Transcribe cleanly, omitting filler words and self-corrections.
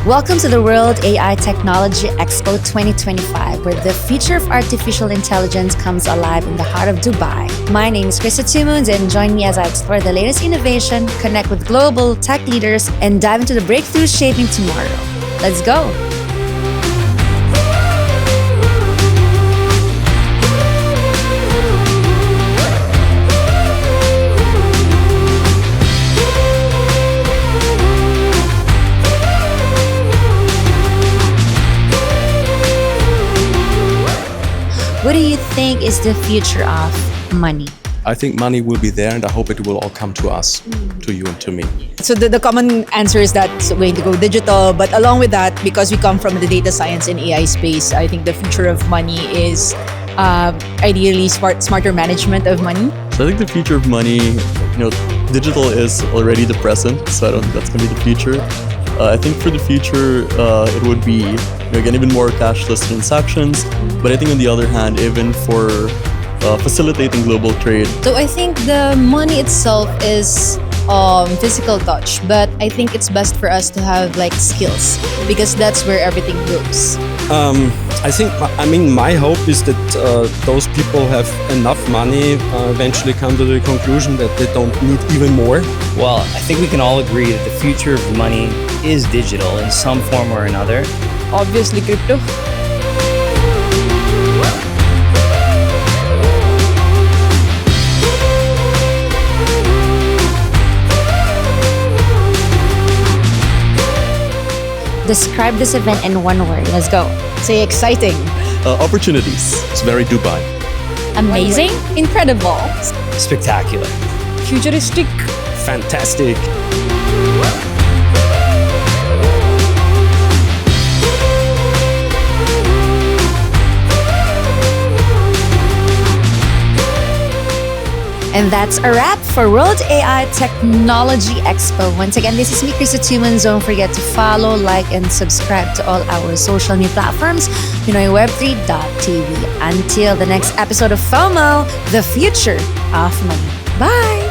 Welcome to the World AI Technology Expo 2025, where the future of artificial intelligence comes alive in the heart of Dubai. My name is Krista Tumuns, and join me as I explore the latest innovation, connect with global tech leaders, and dive into the breakthroughs shaping tomorrow. Let's go! What do you think is the future of money? I think money will be there, and I hope it will all come to us, to you and to me. So the common answer is that it's going to go digital, but along with that, because we come from the data science and AI space, I think the future of money is ideally smarter management of money. So I think the future of money, digital is already the present, so I don't think that's going to be the future. I think for the future, it would be again even more cashless transactions, but I think on the other hand, even for facilitating global trade. So I think the money itself is physical touch, but I think it's best for us to have like skills because that's where everything goes. My hope is that those people have enough money, eventually come to the conclusion that they don't need even more. Well, I think we can all agree that the future of money is digital in some form or another. Obviously, crypto. Describe this event in one word. Let's go. Say exciting. Opportunities. It's very Dubai. Amazing. Incredible. Spectacular. Futuristic. Fantastic. And that's a wrap for World AI Technology Expo. Once again, this is me, Krista Tumuns. Don't forget to follow, like, and subscribe to all our social media platforms, PinoyWeb3.tv. Until the next episode of FOMO, the future of money. Bye!